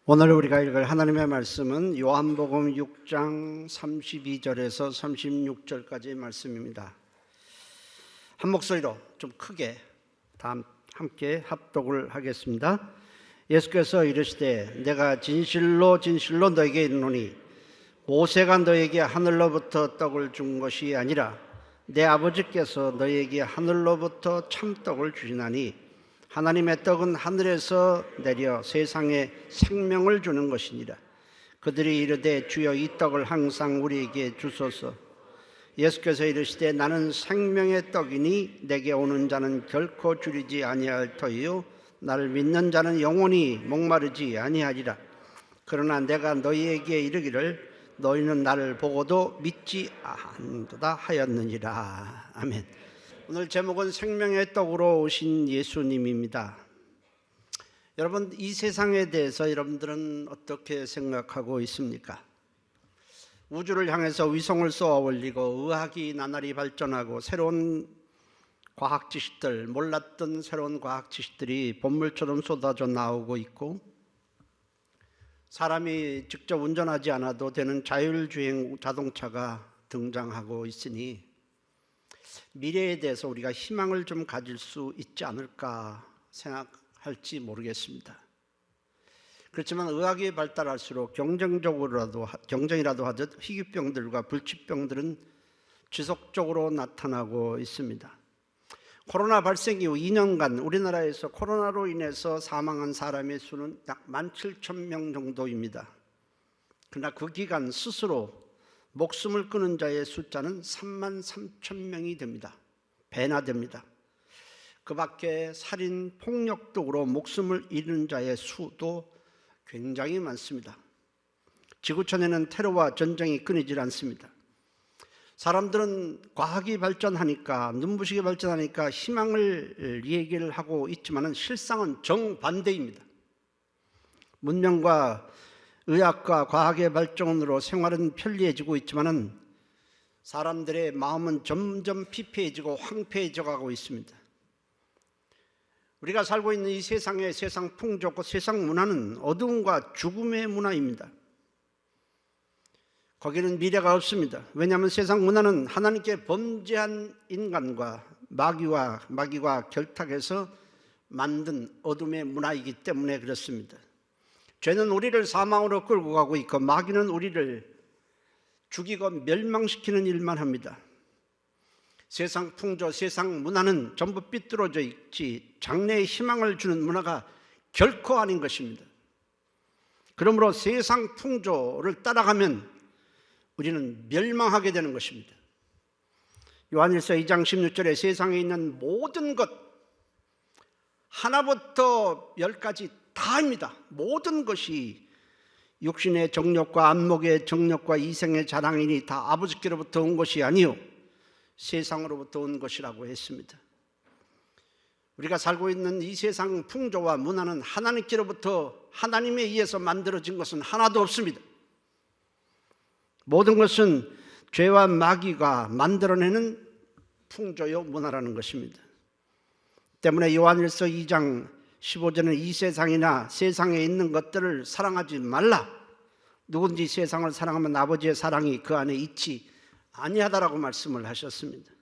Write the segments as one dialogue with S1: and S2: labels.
S1: 오늘 우리가 읽을 하나님의 말씀은 요한복음 6장 32절에서 36절까지의 말씀입니다. 한 목소리로 좀 크게 다 함께 합독을 하겠습니다. 예수께서 이르시되 내가 진실로 진실로 너에게 이르노니 모세가 너에게 하늘로부터 떡을 준 것이 아니라 내 아버지께서 너에게 하늘로부터 참떡을 주시나니 하나님의 떡은 하늘에서 내려 세상에 생명을 주는 것이니라. 그들이 이르되 주여 이 떡을 항상 우리에게 주소서. 예수께서 이르시되 나는 생명의 떡이니 내게 오는 자는 결코 줄이지 아니할 터이요 나를 믿는 자는 영원히 목마르지 아니하리라. 그러나 내가 너희에게 이르기를 너희는 나를 보고도 믿지 않도다 하였느니라. 아멘. 오늘 제목은 생명의 떡으로 오신 예수님입니다. 여러분, 이 세상에 대해서 여러분들은 어떻게 생각하고 있습니까? 우주를 향해서 위성을 쏘아 올리고 의학이 나날이 발전하고 새로운 과학 지식들, 몰랐던 새로운 과학 지식들이 본물처럼 쏟아져 나오고 있고, 사람이 직접 운전하지 않아도 되는 자율주행 자동차가 등장하고 있으니 미래에 대해서 우리가 희망을 좀 가질 수 있지 않을까 생각할지 모르겠습니다. 그렇지만 의학이 발달할수록 경쟁이라도 하듯 희귀병들과 불치병들은 지속적으로 나타나고 있습니다. 코로나 발생 이후 2년간 우리나라에서 코로나로 인해서 사망한 사람의 수는 약 17,000명 정도입니다. 그러나 그 기간 스스로 목숨을 끊은 자의 숫자는 33,000명이 됩니다. 배나 됩니다. 그 밖에 살인, 폭력 등으로 목숨을 잃은 자의 수도 굉장히 많습니다. 지구촌에는 테러와 전쟁이 끊이질 않습니다. 사람들은 과학이 발전하니까, 눈부시게 발전하니까 희망을 얘기를 하고 있지만 실상은 정반대입니다. 문명과 의학과 과학의 발전으로 생활은 편리해지고 있지만 사람들의 마음은 점점 피폐해지고 황폐해져 가고 있습니다. 우리가 살고 있는 이 세상의 세상 풍조고 세상 문화는 어두움과 죽음의 문화입니다. 거기는 미래가 없습니다. 왜냐하면 세상 문화는 하나님께 범죄한 인간과 마귀와 결탁해서 만든 어둠의 문화이기 때문에 그렇습니다. 죄는 우리를 사망으로 끌고 가고 있고 마귀는 우리를 죽이고 멸망시키는 일만 합니다. 세상 풍조, 세상 문화는 전부 삐뚤어져 있지 장래의 희망을 주는 문화가 결코 아닌 것입니다. 그러므로 세상 풍조를 따라가면 우리는 멸망하게 되는 것입니다. 요한일서 2장 16절에 세상에 있는 모든 것 하나부터 열까지 다입니다. 모든 것이 육신의 정욕과 안목의 정욕과 이생의 자랑이니 다 아버지께로부터 온 것이 아니요 세상으로부터 온 것이라고 했습니다. 우리가 살고 있는 이 세상 풍조와 문화는 하나님께로부터 하나님에 의해서 만들어진 것은 하나도 없습니다. 모든 것은 죄와 마귀가 만들어내는 풍조요 문화라는 것입니다. 때문에 요한일서 2장 15절은 이 세상이나 세상에 있는 것들을 사랑하지 말라. 누군지 세상을 사랑하면 아버지의 사랑이 그 안에 있지 아니하다라고 말씀을 하셨습니다.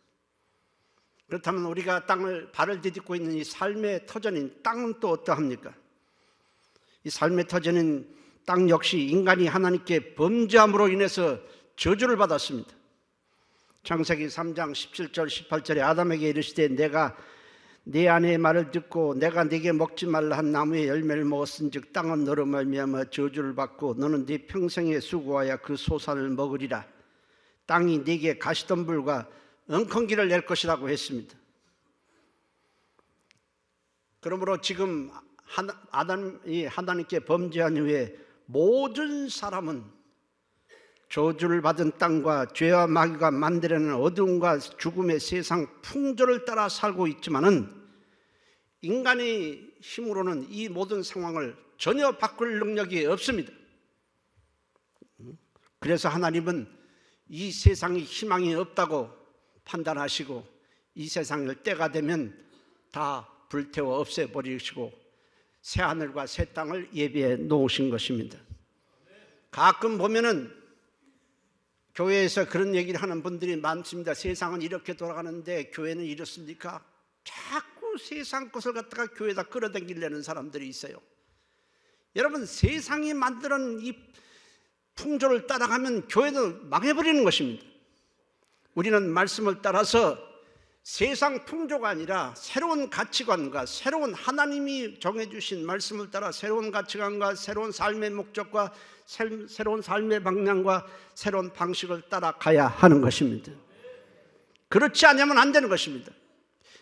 S1: 그렇다면 우리가 발을 디딛고 있는 이 삶의 터전인 땅은 또 어떠합니까? 이 삶의 터전인 땅 역시 인간이 하나님께 범죄함으로 인해서 저주를 받았습니다. 창세기 3장 17절 18절에 아담에게 이르시되 내가 네 아내의 말을 듣고 내가 네게 먹지 말라 한 나무의 열매를 먹었은즉 땅은 너로 말미암아 저주를 받고 너는 네 평생에 수고하여 그 소산을 먹으리라. 땅이 네게 가시덤불과 엉겅기를 낼 것이라고 했습니다. 그러므로 지금 아담이 하나님께 범죄한 이후에 모든 사람은 저주를 받은 땅과 죄와 마귀가 만들어내는 어두움과 죽음의 세상 풍조를 따라 살고 있지만은 인간의 힘으로는 이 모든 상황을 전혀 바꿀 능력이 없습니다. 그래서 하나님은 이 세상에 희망이 없다고 판단하시고 이 세상을 때가 되면 다 불태워 없애버리시고 새 하늘과 새 땅을 예비해 놓으신 것입니다. 가끔 보면은 교회에서 그런 얘기를 하는 분들이 많습니다. 세상은 이렇게 돌아가는데 교회는 이렇습니까? 자꾸 세상 것을 갖다가 교회에다 끌어당기려는 사람들이 있어요. 여러분, 세상이 만드는 이 풍조를 따라가면 교회도 망해버리는 것입니다. 우리는 말씀을 따라서 세상 풍조가 아니라 새로운 가치관과 새로운 하나님이 정해주신 말씀을 따라 새로운 가치관과 새로운 삶의 목적과 새로운 삶의 방향과 새로운 방식을 따라가야 하는 것입니다. 그렇지 않으면 안 되는 것입니다.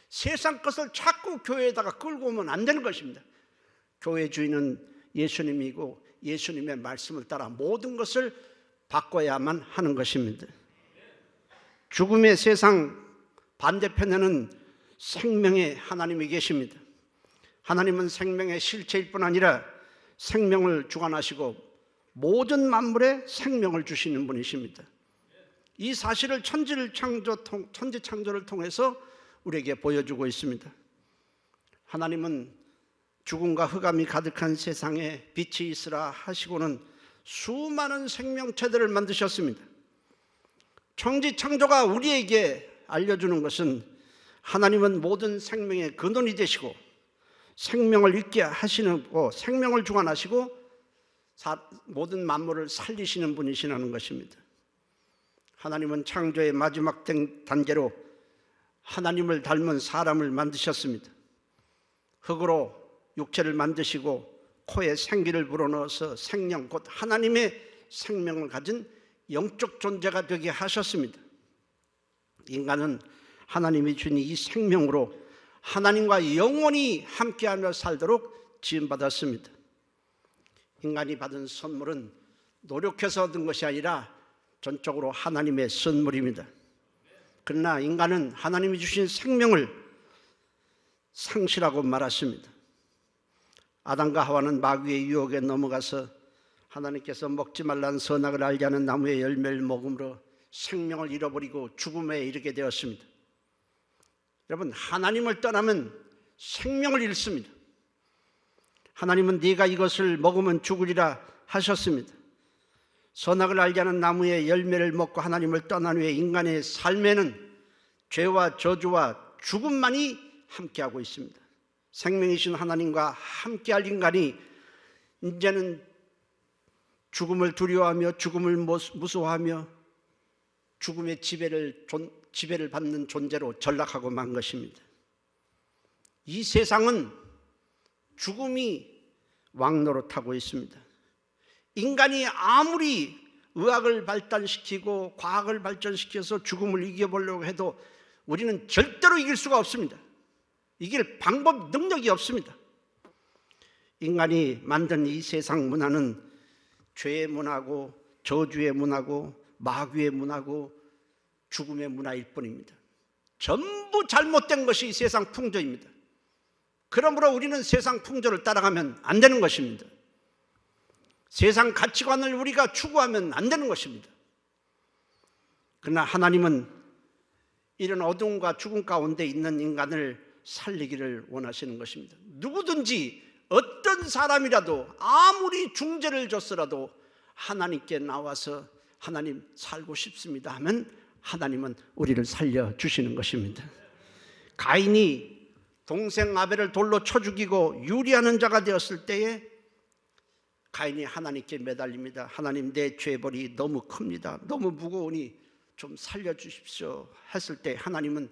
S1: 세상 것을 자꾸 교회에다가 끌고 오면 안 되는 것입니다. 교회 주인은 예수님이고 예수님의 말씀을 따라 모든 것을 바꿔야만 하는 것입니다. 죽음의 세상 반대편에는 생명의 하나님이 계십니다. 하나님은 생명의 실체일 뿐 아니라 생명을 주관하시고 모든 만물에 생명을 주시는 분이십니다. 이 사실을 천지 창조를 통해서 우리에게 보여주고 있습니다. 하나님은 죽음과 흑암이 가득한 세상에 빛이 있으라 하시고는 수많은 생명체들을 만드셨습니다. 천지 창조가 우리에게 알려주는 것은 하나님은 모든 생명의 근원이 되시고 생명을 있게 하시고 생명을 주관하시고 모든 만물을 살리시는 분이시라는 것입니다. 하나님은 창조의 마지막 단계로 하나님을 닮은 사람을 만드셨습니다. 흙으로 육체를 만드시고 코에 생기를 불어넣어서 생명 곧 하나님의 생명을 가진 영적 존재가 되게 하셨습니다. 인간은 하나님이 주신 이 생명으로 하나님과 영원히 함께하며 살도록 지음받았습니다. 인간이 받은 선물은 노력해서 얻은 것이 아니라 전적으로 하나님의 선물입니다. 그러나 인간은 하나님이 주신 생명을 상실하고 말았습니다. 아담과 하와는 마귀의 유혹에 넘어가서 하나님께서 먹지 말라는 선악을 알게 하는 나무의 열매를 먹음으로 생명을 잃어버리고 죽음에 이르게 되었습니다. 여러분, 하나님을 떠나면 생명을 잃습니다. 하나님은 네가 이것을 먹으면 죽으리라 하셨습니다. 선악을 알게 하는 나무의 열매를 먹고 하나님을 떠난 후에 인간의 삶에는 죄와 저주와 죽음만이 함께하고 있습니다. 생명이신 하나님과 함께할 인간이 이제는 죽음을 두려워하며 죽음을 무서워하며 죽음의 지배를 받는 존재로 전락하고 만 것입니다. 이 세상은 죽음이 왕노릇하고 있습니다. 인간이 아무리 의학을 발달시키고 과학을 발전시켜서 죽음을 이겨보려고 해도 우리는 절대로 이길 수가 없습니다. 이길 방법, 능력이 없습니다. 인간이 만든 이 세상 문화는 죄의 문화고 저주의 문화고 마귀의 문화고 죽음의 문화일 뿐입니다. 전부 잘못된 것이 이 세상 풍조입니다. 그러므로 우리는 세상 풍조를 따라가면 안 되는 것입니다. 세상 가치관을 우리가 추구하면 안 되는 것입니다. 그러나 하나님은 이런 어둠과 죽음 가운데 있는 인간을 살리기를 원하시는 것입니다. 누구든지 어떤 사람이라도 아무리 중죄를 졌더라도 하나님께 나와서 하나님 살고 싶습니다 하면 하나님은 우리를 살려주시는 것입니다. 가인이 동생 아벨을 돌로 쳐 죽이고 유리하는 자가 되었을 때에 가인이 하나님께 매달립니다. 하나님, 내 죄벌이 너무 큽니다. 너무 무거우니 좀 살려주십시오 했을 때 하나님은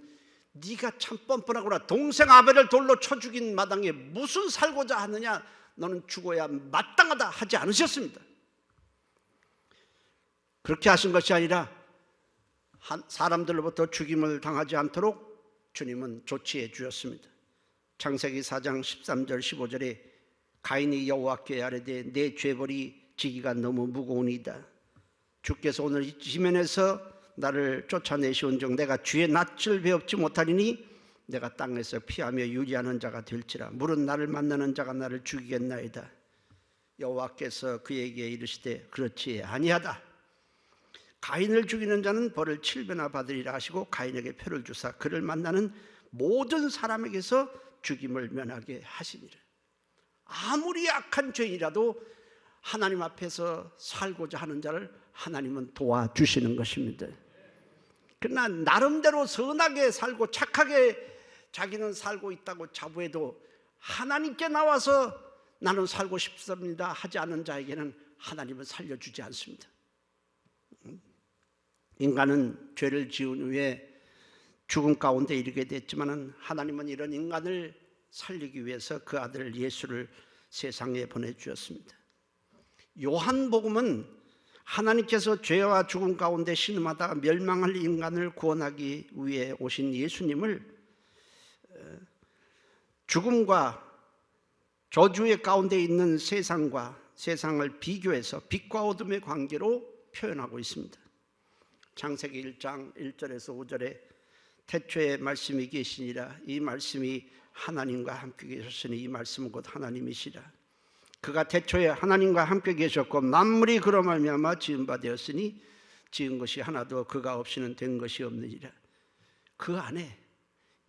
S1: 네가 참 뻔뻔하구나. 동생 아벨을 돌로 쳐 죽인 마당에 무슨 살고자 하느냐. 너는 죽어야 마땅하다 하지 않으셨습니다. 그렇게 하신 것이 아니라 사람들로부터 죽임을 당하지 않도록 주님은 조치해 주셨습니다. 창세기 4장 13절 15절에 가인이 여호와께 아뢰되 내 죄벌이 지기가 너무 무거우니이다. 주께서 오늘 이 지면에서 나를 쫓아내시온즉 내가 주의 낯을 배웁지 못하리니 내가 땅에서 피하며 유리하는 자가 될지라. 물은 나를 만나는 자가 나를 죽이겠나이다. 여호와께서 그에게 이르시되 그렇지 아니하다. 가인을 죽이는 자는 벌을 7배나 받으리라 하시고 가인에게 표를 주사 그를 만나는 모든 사람에게서 죽임을 면하게 하시니라. 아무리 악한 죄인이라도 하나님 앞에서 살고자 하는 자를 하나님은 도와주시는 것입니다. 그러나 나름대로 선하게 살고 착하게 자기는 살고 있다고 자부해도 하나님께 나와서 나는 살고 싶습니다 하지 않은 자에게는 하나님은 살려주지 않습니다. 인간은 죄를 지은 후에 죽음 가운데 이르게 됐지만 하나님은 이런 인간을 살리기 위해서 그 아들 예수를 세상에 보내주었습니다. 요한복음은 하나님께서 죄와 죽음 가운데 신음하다가 멸망할 인간을 구원하기 위해 오신 예수님을 죽음과 저주의 가운데 있는 세상을 비교해서 빛과 어둠의 관계로 표현하고 있습니다. 창세기 1장 1절에서 5절에 태초에 말씀이 계시니라. 이 말씀이 하나님과 함께 계셨으니 이 말씀은 곧 하나님이시라. 그가 태초에 하나님과 함께 계셨고 만물이 그로 말미암아 지은 바 되었으니 지은 것이 하나도 그가 없이는 된 것이 없느니라. 그 안에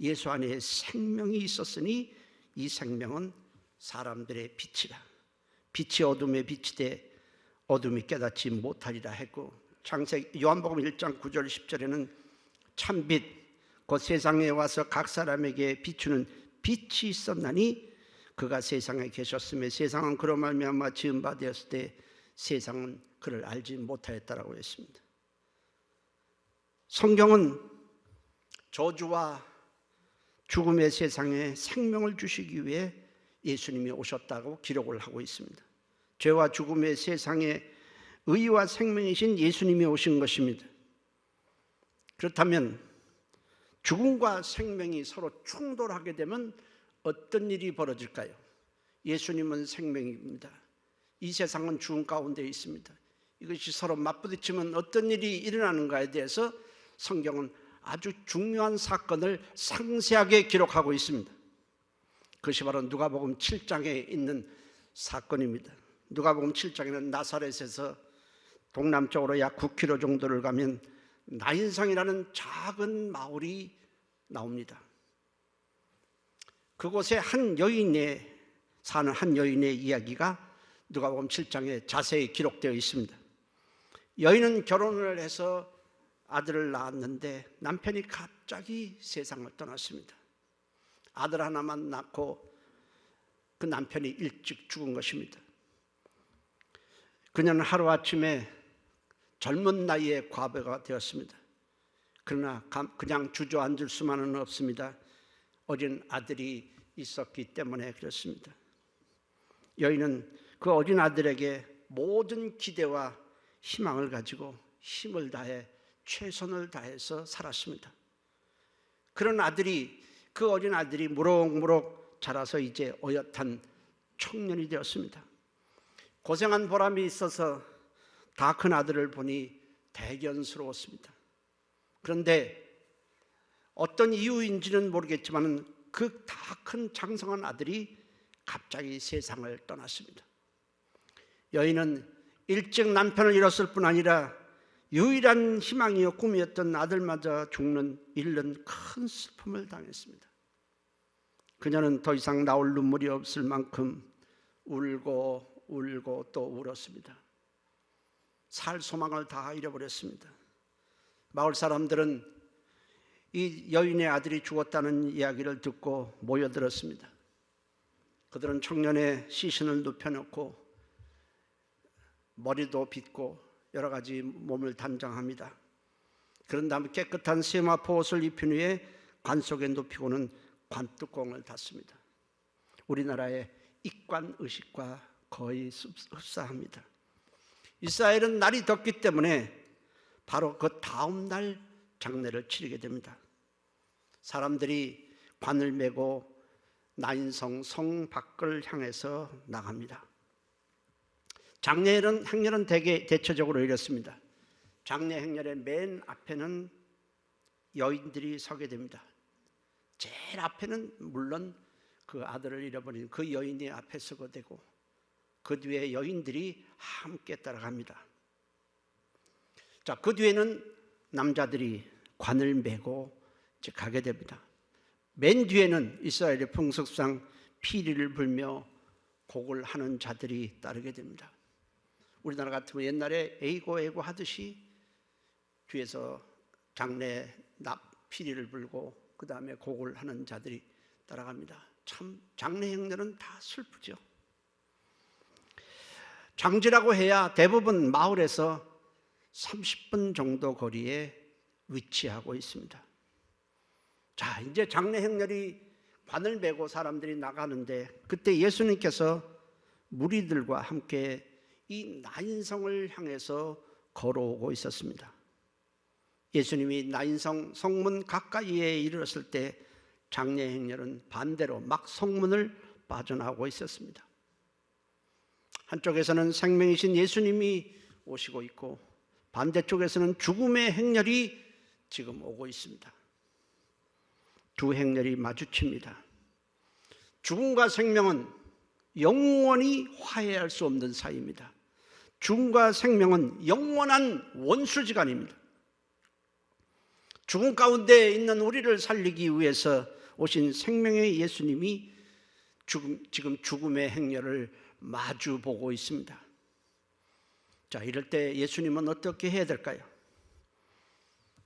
S1: 예수 안에 생명이 있었으니 이 생명은 사람들의 빛이라. 빛이 어둠에 비치되 어둠이 깨닫지 못하리라 했고, 요한복음 1장 9절 10절에는 참빛 곧 세상에 와서 각 사람에게 비추는 빛이 있었나니 그가 세상에 계셨으며 세상은 그로 말미암아 지은 바 되었을 때 세상은 그를 알지 못하였다라고 했습니다. 성경은 저주와 죽음의 세상에 생명을 주시기 위해 예수님이 오셨다고 기록을 하고 있습니다. 죄와 죽음의 세상에 의와 생명이신 예수님이 오신 것입니다. 그렇다면 죽음과 생명이 서로 충돌하게 되면 어떤 일이 벌어질까요? 예수님은 생명입니다. 이 세상은 죽음 가운데 있습니다. 이것이 서로 맞부딪히면 어떤 일이 일어나는가에 대해서 성경은 아주 중요한 사건을 상세하게 기록하고 있습니다. 그것이 바로 누가복음 7장에 있는 사건입니다. 누가복음 7장에는 나사렛에서 동남쪽으로 약 9km 정도를 가면 나인성이라는 작은 마을이 나옵니다. 그곳에 한 여인에 사는 한 여인의 이야기가 누가복음 7장에 자세히 기록되어 있습니다. 여인은 결혼을 해서 아들을 낳았는데 남편이 갑자기 세상을 떠났습니다. 아들 하나만 낳고 그 남편이 일찍 죽은 것입니다. 그녀는 하루아침에 젊은 나이에 과부가 되었습니다. 그러나 그냥 주저앉을 수만은 없습니다. 어린 아들이 있었기 때문에 그렇습니다. 여인은 그 어린 아들에게 모든 기대와 희망을 가지고 힘을 다해 최선을 다해서 살았습니다. 그런 그 어린 아들이 무럭무럭 자라서 이제 어엿한 청년이 되었습니다. 고생한 보람이 있어서 다 큰 아들을 보니 대견스러웠습니다. 그런데 어떤 이유인지는 모르겠지만 그 다 큰 장성한 아들이 갑자기 세상을 떠났습니다. 여인은 일찍 남편을 잃었을 뿐 아니라 유일한 희망이요 꿈이었던 아들마저 잃는 큰 슬픔을 당했습니다. 그녀는 더 이상 나올 눈물이 없을 만큼 울고 또 울었습니다. 살 소망을 다 잃어버렸습니다. 마을 사람들은 이 여인의 아들이 죽었다는 이야기를 듣고 모여들었습니다. 그들은 청년의 시신을 눕혀놓고 머리도 빗고 여러 가지 몸을 단장합니다. 그런 다음에 깨끗한 세마포 옷을 입힌 후에 관 속에 눕히고는 관뚜껑을 닫습니다. 우리나라의 입관의식과 거의 흡사합니다. 이스라엘은 날이 덥기 때문에 바로 그 다음 날 장례를 치르게 됩니다. 사람들이 관을 메고 나인성 성 밖을 향해서 나갑니다. 장례 행렬은 대체적으로 이렇습니다. 장례 행렬의 맨 앞에는 여인들이 서게 됩니다. 제일 앞에는 물론 그 아들을 잃어버린 그 여인이 앞에 서게 되고 그 뒤에 여인들이 함께 따라갑니다. 자, 그 뒤에는 남자들이 관을 메고 이제 가게 됩니다. 맨 뒤에는 이스라엘의 풍습상 피리를 불며 곡을 하는 자들이 따르게 됩니다. 우리나라 같으면 옛날에 에이고 에이고 하듯이 뒤에서 장례 피리를 불고 그 다음에 곡을 하는 자들이 따라갑니다. 참 장례 행렬은 다 슬프죠. 장지라고 해야 대부분 마을에서 30분 정도 거리에 위치하고 있습니다. 자, 이제 장례 행렬이 관을 메고 사람들이 나가는데 그때 예수님께서 무리들과 함께 이 나인성을 향해서 걸어오고 있었습니다. 예수님이 나인성 성문 가까이에 이르렀을 때 장례 행렬은 반대로 막 성문을 빠져나오고 있었습니다. 한쪽에서는 생명이신 예수님이 오시고 있고 반대쪽에서는 죽음의 행렬이 지금 오고 있습니다. 두 행렬이 마주칩니다. 죽음과 생명은 영원히 화해할 수 없는 사이입니다. 죽음과 생명은 영원한 원수지간입니다. 죽음 가운데 있는 우리를 살리기 위해서 오신 생명의 예수님이 지금 죽음의 행렬을 마주보고 있습니다. 자, 이럴 때 예수님은 어떻게 해야 될까요?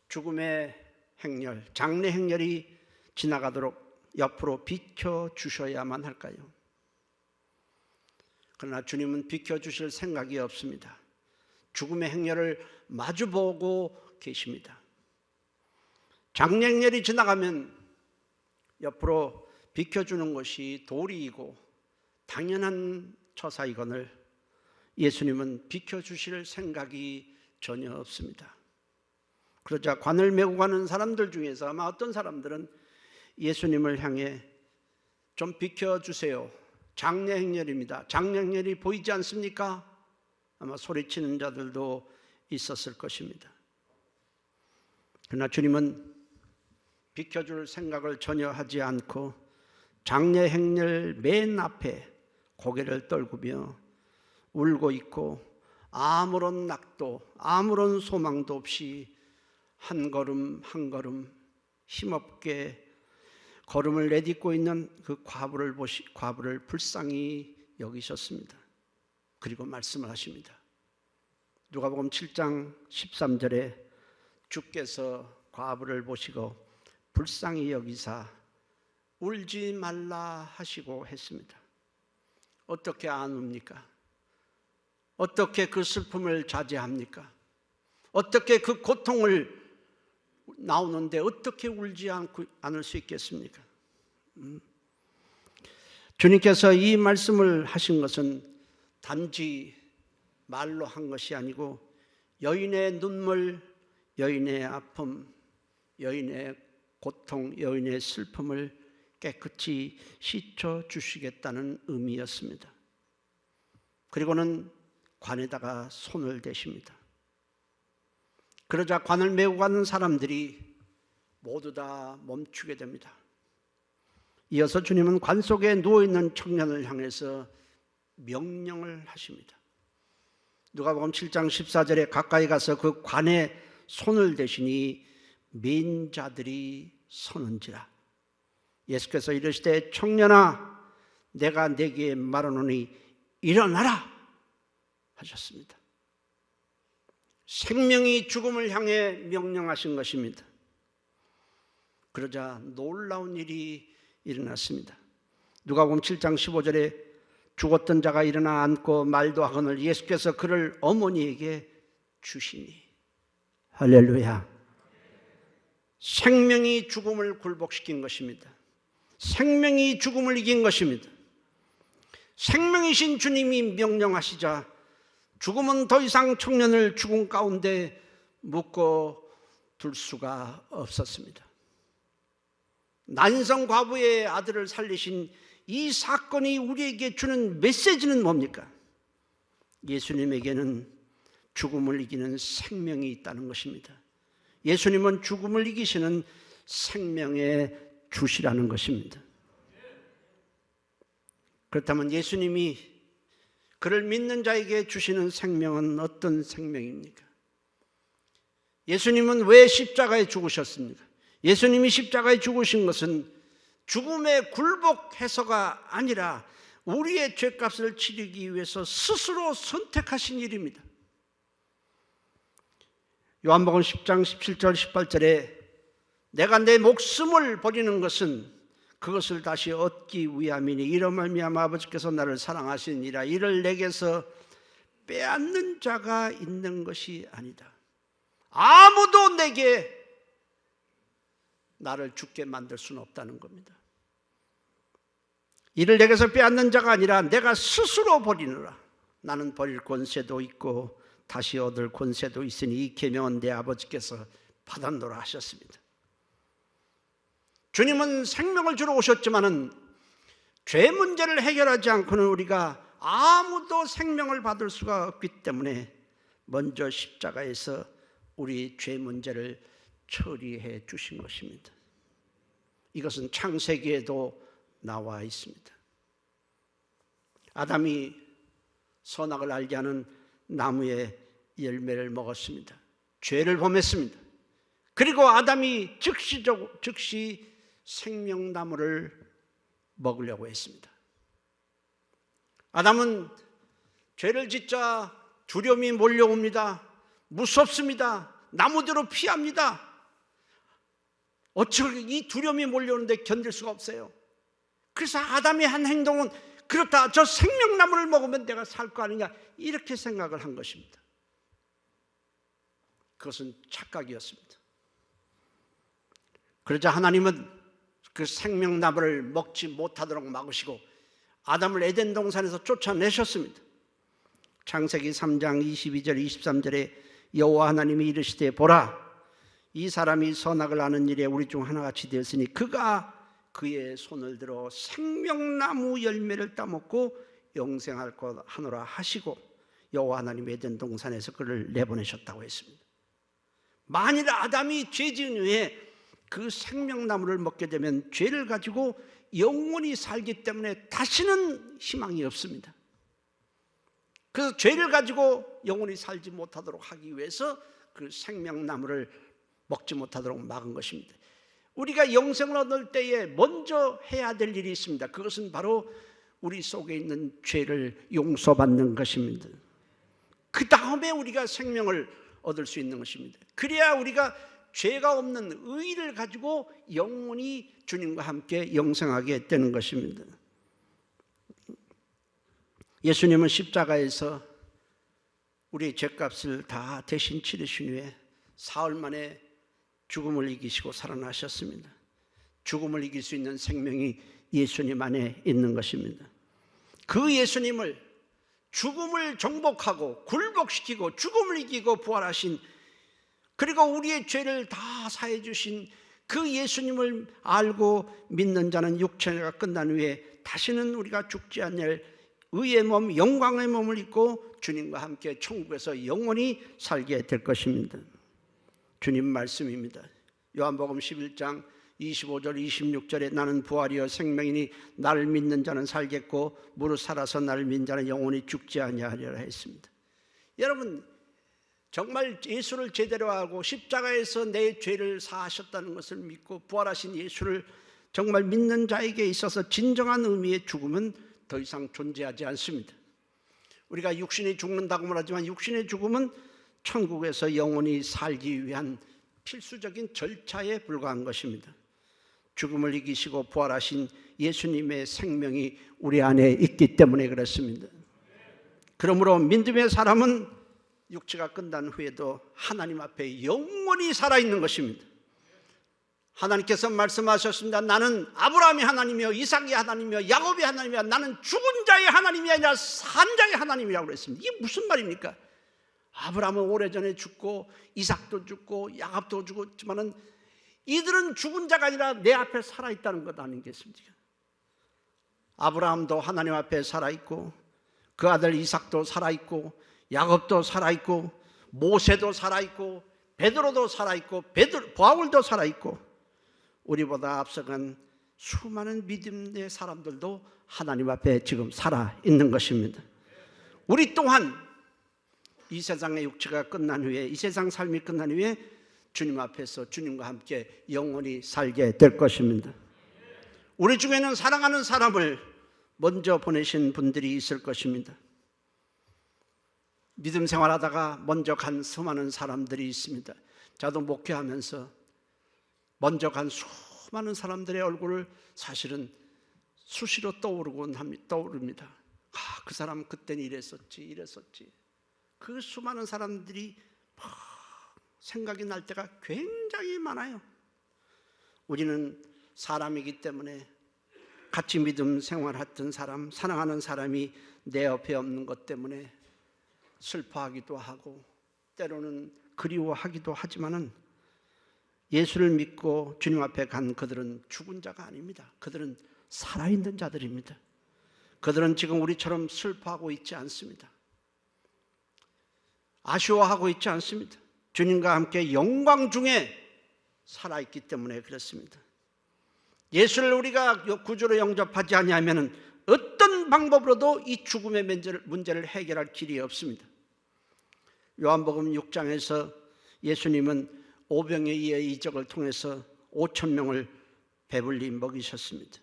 S1: 죽음의 행렬, 장례 행렬이 지나가도록 옆으로 비켜주셔야만 할까요? 그러나 주님은 비켜주실 생각이 없습니다. 죽음의 행렬을 마주보고 계십니다. 장례 행렬이 지나가면 옆으로 비켜주는 것이 도리이고 당연한 처사이거늘 예수님은 비켜주실 생각이 전혀 없습니다. 그러자 관을 메고 가는 사람들 중에서 아마 어떤 사람들은 예수님을 향해 좀 비켜주세요. 장례 행렬입니다. 장례 행렬이 보이지 않습니까? 아마 소리치는 자들도 있었을 것입니다. 그러나 주님은 비켜줄 생각을 전혀 하지 않고 장례 행렬 맨 앞에 고개를 떨구며 울고 있고 아무런 낙도, 아무런 소망도 없이 한 걸음 한 걸음 힘없게 걸음을 내딛고 있는 그 과부를 불쌍히 여기셨습니다. 그리고 말씀을 하십니다. 누가복음 7장 13절에 주께서 과부를 보시고 불쌍히 여기사 울지 말라 하시고 했습니다. 어떻게 안 웁니까? 어떻게 그 슬픔을 자제합니까? 어떻게 그 고통을 나오는데 어떻게 울지 않을 수 있겠습니까? 주님께서 이 말씀을 하신 것은 단지 말로 한 것이 아니고 여인의 눈물, 여인의 아픔, 여인의 고통, 여인의 슬픔을 깨끗이 씻어 주시겠다는 의미였습니다. 그리고는 관에다가 손을 대십니다. 그러자 관을 메고 가는 사람들이 모두 다 멈추게 됩니다. 이어서 주님은 관 속에 누워있는 청년을 향해서 명령을 하십니다. 누가복음 7장 14절에 가까이 가서 그 관에 손을 대시니 맨 자들이 서는지라. 예수께서 이르시되 청년아 내가 네게 말하노니 일어나라 하셨습니다. 생명이 죽음을 향해 명령하신 것입니다. 그러자 놀라운 일이 일어났습니다. 누가복음 7장 15절에 죽었던 자가 일어나 앉고 말도 하거늘 예수께서 그를 어머니에게 주시니. 할렐루야. 생명이 죽음을 굴복시킨 것입니다. 생명이 죽음을 이긴 것입니다. 생명이신 주님이 명령하시자 죽음은 더 이상 청년을 죽음 가운데 묶어 둘 수가 없었습니다. 난성 과부의 아들을 살리신 이 사건이 우리에게 주는 메시지는 뭡니까? 예수님에게는 죽음을 이기는 생명이 있다는 것입니다. 예수님은 죽음을 이기시는 생명의 주시라는 것입니다. 그렇다면 예수님이 그를 믿는 자에게 주시는 생명은 어떤 생명입니까? 예수님은 왜 십자가에 죽으셨습니까? 예수님이 십자가에 죽으신 것은 죽음에 굴복해서가 아니라 우리의 죄값을 치르기 위해서 스스로 선택하신 일입니다. 요한복음 10장 17절 18절에 내가 내 목숨을 버리는 것은 그것을 다시 얻기 위함이니 이로 말미암아 아버지께서 나를 사랑하시니라. 이를 내게서 빼앗는 자가 있는 것이 아니다. 아무도 내게 나를 죽게 만들 수는 없다는 겁니다. 이를 내게서 빼앗는 자가 아니라 내가 스스로 버리느라. 나는 버릴 권세도 있고 다시 얻을 권세도 있으니 이 계명은 내 아버지께서 받았노라 하셨습니다. 주님은 생명을 주러 오셨지만은 죄 문제를 해결하지 않고는 우리가 아무도 생명을 받을 수가 없기 때문에 먼저 십자가에서 우리 죄 문제를 처리해 주신 것입니다. 이것은 창세기에도 나와 있습니다. 아담이 선악을 알게 하는 나무의 열매를 먹었습니다. 죄를 범했습니다. 그리고 아담이 즉시 생명나무를 먹으려고 했습니다. 아담은 죄를 짓자 두려움이 몰려옵니다. 무섭습니다. 나무대로 피합니다. 어찌 이 두려움이 몰려오는데 견딜 수가 없어요. 그래서 아담의 한 행동은 그렇다, 저 생명나무를 먹으면 내가 살 거 아니냐, 이렇게 생각을 한 것입니다. 그것은 착각이었습니다. 그러자 하나님은 그 생명나무를 먹지 못하도록 막으시고 아담을 에덴 동산에서 쫓아내셨습니다. 창세기 3장 22절 23절에 여호와 하나님이 이르시되 보라, 이 사람이 선악을 아는 일에 우리 중 하나같이 되었으니 그가 그의 손을 들어 생명나무 열매를 따먹고 영생할 것 하노라 하시고 여호와 하나님이 에덴 동산에서 그를 내보내셨다고 했습니다. 만일 아담이 죄 지은 후에 그 생명나무를 먹게 되면 죄를 가지고 영원히 살기 때문에 다시는 희망이 없습니다. 그래서 죄를 가지고 영원히 살지 못하도록 하기 위해서 그 생명나무를 먹지 못하도록 막은 것입니다. 우리가 영생을 얻을 때에 먼저 해야 될 일이 있습니다. 그것은 바로 우리 속에 있는 죄를 용서받는 것입니다. 그 다음에 우리가 생명을 얻을 수 있는 것입니다. 그래야 우리가 죄가 없는 의를 가지고 영원히 주님과 함께 영생하게 되는 것입니다. 예수님은 십자가에서 우리의 죄값을 다 대신 치르신 후에 사흘 만에 죽음을 이기시고 살아나셨습니다. 죽음을 이길 수 있는 생명이 예수님 안에 있는 것입니다. 그 예수님을 죽음을 정복하고 굴복시키고 죽음을 이기고 부활하신, 그리고 우리의 죄를 다 사해 주신 그 예수님을 알고 믿는 자는 육체가 끝난 후에 다시는 우리가 죽지 않을 의의 몸, 영광의 몸을 입고 주님과 함께 천국에서 영원히 살게 될 것입니다. 주님 말씀입니다. 요한복음 11장 25절 26절에 나는 부활이요 생명이니 나를 믿는 자는 살겠고 무릇 살아서 나를 믿는 자는 영원히 죽지 아니하리라 했습니다. 여러분, 정말 예수를 제대로 알고 십자가에서 내 죄를 사하셨다는 것을 믿고 부활하신 예수를 정말 믿는 자에게 있어서 진정한 의미의 죽음은 더 이상 존재하지 않습니다. 우리가 육신이 죽는다고 말하지만 육신의 죽음은 천국에서 영원히 살기 위한 필수적인 절차에 불과한 것입니다. 죽음을 이기시고 부활하신 예수님의 생명이 우리 안에 있기 때문에 그렇습니다. 그러므로 믿음의 사람은 육체가 끝난 후에도 하나님 앞에 영원히 살아있는 것입니다. 하나님께서 말씀하셨습니다. 나는 아브라함의 하나님이요 이삭의 하나님이요 야곱의 하나님이야. 나는 죽은 자의 하나님이 아니라 산 자의 하나님이라고 그랬습니다. 이게 무슨 말입니까? 아브라함은 오래전에 죽고 이삭도 죽고 야곱도 죽었지만은 이들은 죽은 자가 아니라 내 앞에 살아있다는 것 아니겠습니까? 아브라함도 하나님 앞에 살아있고 그 아들 이삭도 살아있고 야곱도 살아있고 모세도 살아있고 베드로도 살아있고 바울도 살아있고 우리보다 앞서간 수많은 믿음의 사람들도 하나님 앞에 지금 살아있는 것입니다. 우리 또한 이 세상의 육체가 끝난 후에, 이 세상 삶이 끝난 후에 주님 앞에서 주님과 함께 영원히 살게 될 것입니다. 우리 중에는 사랑하는 사람을 먼저 보내신 분들이 있을 것입니다. 믿음 생활하다가 먼저 간 수많은 사람들이 있습니다. 저도 목회하면서 먼저 간 수많은 사람들의 얼굴을 사실은 수시로 떠오릅니다. 그 사람 그때는 이랬었지. 그 수많은 사람들이 생각이 날 때가 굉장히 많아요. 우리는 사람이기 때문에 같이 믿음 생활했던 사람, 사랑하는 사람이 내 옆에 없는 것 때문에 슬퍼하기도 하고 때로는 그리워하기도 하지만은 예수를 믿고 주님 앞에 간 그들은 죽은 자가 아닙니다. 그들은 살아있는 자들입니다. 그들은 지금 우리처럼 슬퍼하고 있지 않습니다. 아쉬워하고 있지 않습니다. 주님과 함께 영광 중에 살아있기 때문에 그렇습니다. 예수를 우리가 구주로 영접하지 아니하면 어떤 방법으로도 이 죽음의 문제를 해결할 길이 없습니다. 요한복음 6장에서 예수님은 오병이어의 이적을 통해서 5,000명을 배불리 먹이셨습니다.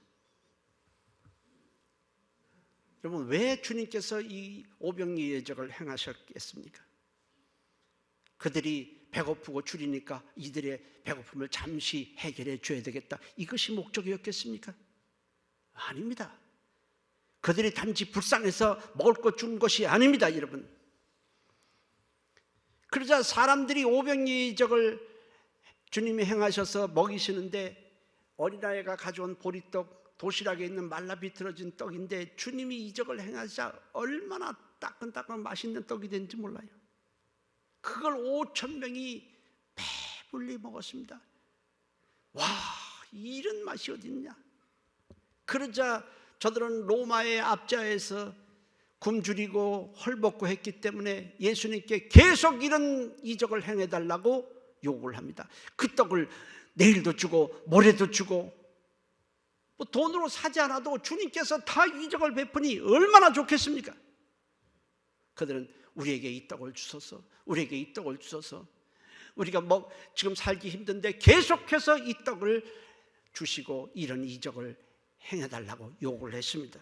S1: 여러분, 왜 주님께서 이 오병이어의 이적을 행하셨겠습니까? 그들이 배고프고 줄이니까 이들의 배고픔을 잠시 해결해 줘야 되겠다, 이것이 목적이었겠습니까? 아닙니다. 그들이 단지 불쌍해서 먹을 것 준 것이 아닙니다, 여러분. 그러자 사람들이 오병이어의 이적을 주님이 행하셔서 먹이시는데 어린아이가 가져온 보리떡, 도시락에 있는 말라 비틀어진 떡인데 주님이 이적을 행하자 얼마나 따끈따끈 맛있는 떡이 된지 몰라요. 그걸 5,000명이 배불리 먹었습니다. 와, 이런 맛이 어딨냐. 그러자 저들은 로마의 압자에서 굶주리고 헐벗고 했기 때문에 예수님께 계속 이런 이적을 행해달라고 요구를 합니다. 그 떡을 내일도 주고 모레도 주고, 뭐 돈으로 사지 않아도 주님께서 다 이적을 베푸니 얼마나 좋겠습니까? 그들은 우리에게 이 떡을 주소서, 우리에게 이 떡을 주소서, 우리가 지금 살기 힘든데 계속해서 이 떡을 주시고 이런 이적을 행해달라고 요구를 했습니다.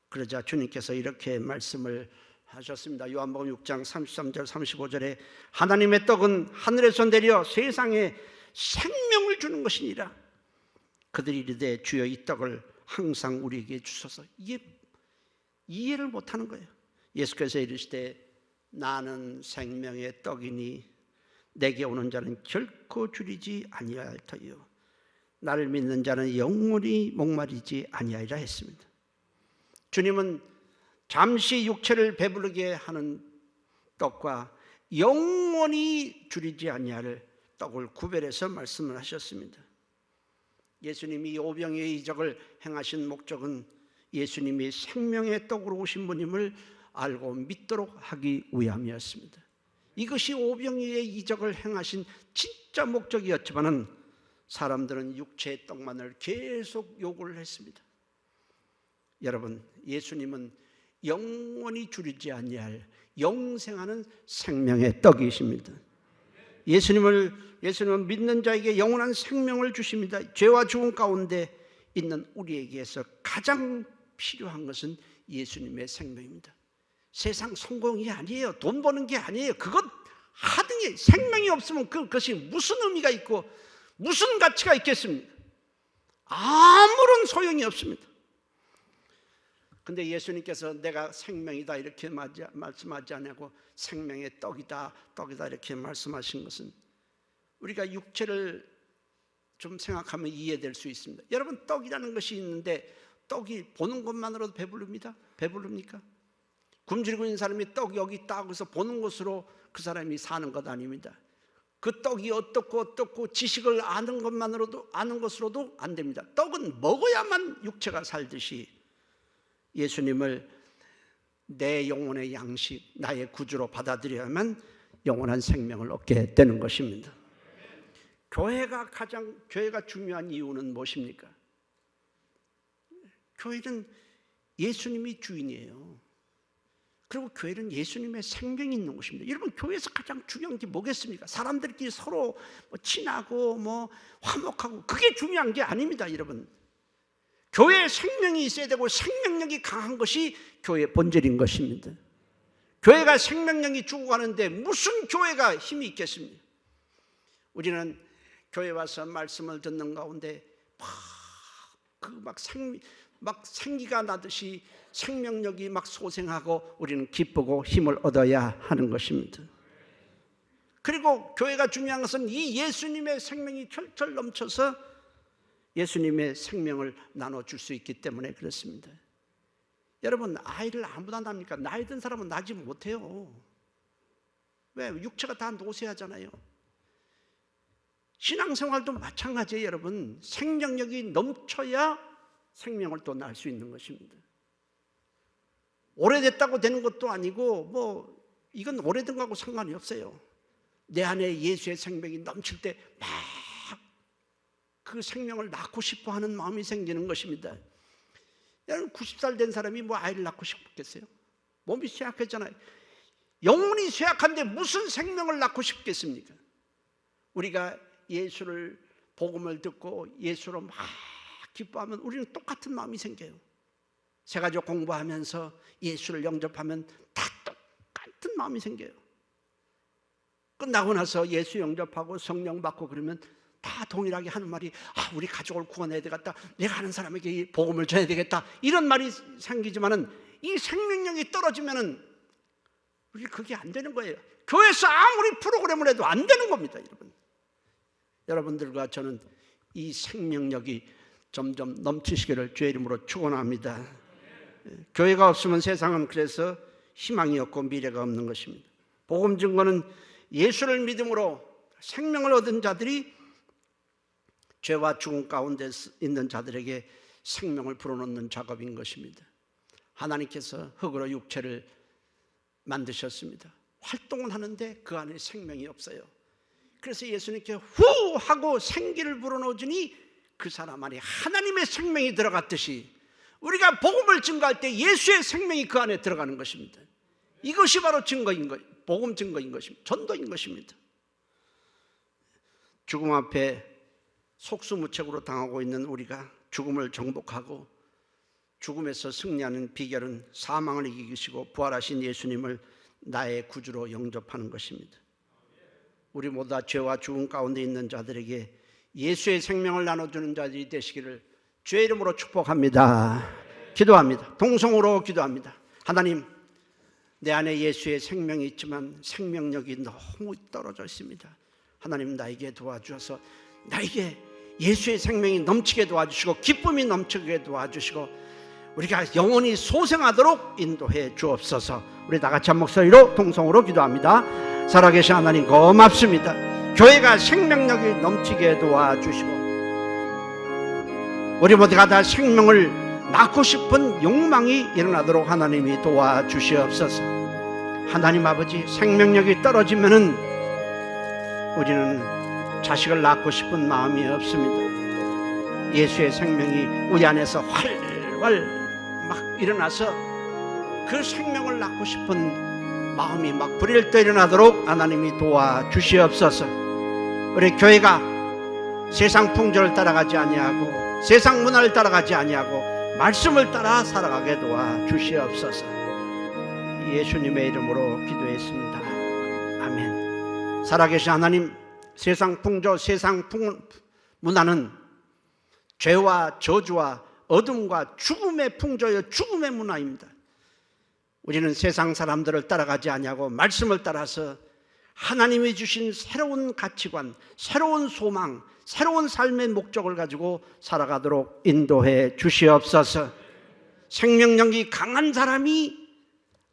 S1: 그러자 주님께서 이렇게 말씀을 하셨습니다. 요한복음 6장 33절 35절에 하나님의 떡은 하늘에서 내려 세상에 생명을 주는 것이니라. 그들이 이르되 주여 이 떡을 항상 우리에게 주소서. 이게 이해를 못하는 거예요. 예수께서 이르시되 나는 생명의 떡이니 내게 오는 자는 결코 줄이지 아니할 터이요 나를 믿는 자는 영원히 목마르지 아니하리라 했습니다. 주님은 잠시 육체를 배부르게 하는 떡과 영원히 줄이지 아니할 떡을 구별해서 말씀을 하셨습니다. 예수님이 오병이어의 이적을 행하신 목적은 예수님이 생명의 떡으로 오신 분임을 알고 믿도록 하기 위함이었습니다. 이것이 오병이어의 이적을 행하신 진짜 목적이었지만은 사람들은 육체의 떡만을 계속 요구를 했습니다. 여러분, 예수님은 영원히 줄이지 아니할 영생하는 생명의 떡이십니다. 예수님은 믿는 자에게 영원한 생명을 주십니다. 죄와 죽음 가운데 있는 우리에게서 가장 필요한 것은 예수님의 생명입니다. 세상 성공이 아니에요. 돈 버는 게 아니에요. 그것 하등에 생명이 없으면 그것이 무슨 의미가 있고 무슨 가치가 있겠습니까? 아무런 소용이 없습니다. 근데 예수님께서 내가 생명이다 이렇게 말씀하지 않고 생명의 떡이다 이렇게 말씀하신 것은 우리가 육체를 좀 생각하면 이해될 수 있습니다. 여러분, 떡이라는 것이 있는데 떡이 보는 것만으로도 배부릅니까? 굶주리고 있는 사람이 떡 여기 있다 해서 보는 것으로 그 사람이 사는 것 아닙니다. 그 떡이 어떻고 지식을 아는 것으로도 안 됩니다. 떡은 먹어야만 육체가 살듯이 예수님을 내 영혼의 양식, 나의 구주로 받아들여야만 영원한 생명을 얻게 되는 것입니다. 교회가 중요한 이유는 무엇입니까? 교회는 예수님이 주인이에요. 그리고 교회는 예수님의 생명이 있는 곳입니다. 여러분, 교회에서 가장 중요한 게 뭐겠습니까? 사람들끼리 서로 친하고 화목하고 그게 중요한 게 아닙니다. 여러분, 교회에 생명이 있어야 되고 생명력이 강한 것이 교회의 본질인 것입니다. 교회가 생명력이 죽어가는데 무슨 교회가 힘이 있겠습니까? 우리는 교회 와서 말씀을 듣는 가운데 막 생기가 나듯이 생명력이 막 솟아나고 우리는 기쁘고 힘을 얻어야 하는 것입니다. 그리고 교회가 중요한 것은 이 예수님의 생명이 철철 넘쳐서 예수님의 생명을 나눠줄 수 있기 때문에 그렇습니다. 여러분, 아이를 아무나 낳습니까? 나이 든 사람은 낳지 못해요. 왜? 육체가 다 노쇠하잖아요. 신앙생활도 마찬가지예요. 여러분, 생명력이 넘쳐야 생명을 또 낳을 수 있는 것입니다. 오래됐다고 되는 것도 아니고 이건 오래된 거하고 상관이 없어요. 내 안에 예수의 생명이 넘칠 때 막 그 생명을 낳고 싶어 하는 마음이 생기는 것입니다. 여러분, 90살 된 사람이 아이를 낳고 싶겠어요? 몸이 쇠약했잖아요. 영혼이 쇠약한데 무슨 생명을 낳고 싶겠습니까? 우리가 예수를 복음을 듣고 예수로 막 기뻐하면 우리는 똑같은 마음이 생겨요. 새가족 공부하면서 예수를 영접하면 다 똑같은 마음이 생겨요. 끝나고 나서 예수 영접하고 성령 받고 그러면 다 동일하게 하는 말이 우리 가족을 구원해야 되겠다, 내가 아는 사람에게 이 복음을 전해야 되겠다, 이런 말이 생기지만은 이 생명력이 떨어지면은 우리 그게 안 되는 거예요. 교회에서 아무리 프로그램을 해도 안 되는 겁니다. 여러분들과 저는 이 생명력이 점점 넘치시기를 주의 이름으로 축원합니다. 교회가 없으면 세상은 그래서 희망이 없고 미래가 없는 것입니다. 복음 증거는 예수를 믿음으로 생명을 얻은 자들이 죄와 죽음 가운데 있는 자들에게 생명을 불어넣는 작업인 것입니다. 하나님께서 흙으로 육체를 만드셨습니다. 활동은 하는데 그 안에 생명이 없어요. 그래서 예수님께 후 하고 생기를 불어넣으니 그 사람 안에 하나님의 생명이 들어갔듯이 우리가 복음을 증거할 때 예수의 생명이 그 안에 들어가는 것입니다. 이것이 바로 증거인 것, 복음 증거인 것입니다. 전도인 것입니다. 죽음 앞에 속수무책으로 당하고 있는 우리가 죽음을 정복하고 죽음에서 승리하는 비결은 사망을 이기시고 부활하신 예수님을 나의 구주로 영접하는 것입니다. 우리 모두 다 죄와 죽음 가운데 있는 자들에게 예수의 생명을 나눠주는 자들이 되시기를 주의 이름으로 축복합니다. 기도합니다. 동성으로 기도합니다. 하나님, 내 안에 예수의 생명이 있지만 생명력이 너무 떨어져 있습니다. 하나님, 나에게 도와주셔서 나에게 예수의 생명이 넘치게 도와주시고 기쁨이 넘치게 도와주시고 우리가 영원히 소생하도록 인도해 주옵소서. 우리 다 같이 한 목소리로 동성으로 기도합니다. 살아계신 하나님 고맙습니다. 교회가 생명력이 넘치게 도와주시고 우리 모두가 다 생명을 낳고 싶은 욕망이 일어나도록 하나님이 도와주시옵소서. 하나님 아버지, 생명력이 떨어지면은 우리는 자식을 낳고 싶은 마음이 없습니다. 예수의 생명이 우리 안에서 활활 막 일어나서 그 생명을 낳고 싶은 마음이 막 불일 때 일어나도록 하나님이 도와주시옵소서. 우리 교회가 세상 풍조를 따라가지 아니하고 세상 문화를 따라가지 아니하고 말씀을 따라 살아가게 도와주시옵소서. 예수님의 이름으로 기도했습니다. 아멘. 살아계신 하나님, 세상 풍조, 세상 문화는 죄와 저주와 어둠과 죽음의 풍조여 죽음의 문화입니다. 우리는 세상 사람들을 따라가지 아니하고 말씀을 따라서 하나님이 주신 새로운 가치관, 새로운 소망, 새로운 삶의 목적을 가지고 살아가도록 인도해 주시옵소서. 생명력이 강한 사람이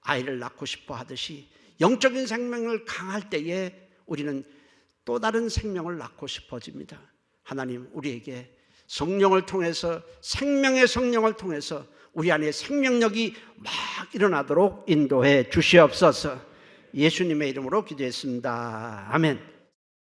S1: 아이를 낳고 싶어 하듯이 영적인 생명을 강할 때에 우리는 또 다른 생명을 낳고 싶어집니다. 하나님, 우리에게 성령을 통해서, 생명의 성령을 통해서 우리 안에 생명력이 막 일어나도록 인도해 주시옵소서. 예수님의 이름으로 기도했습니다. 아멘.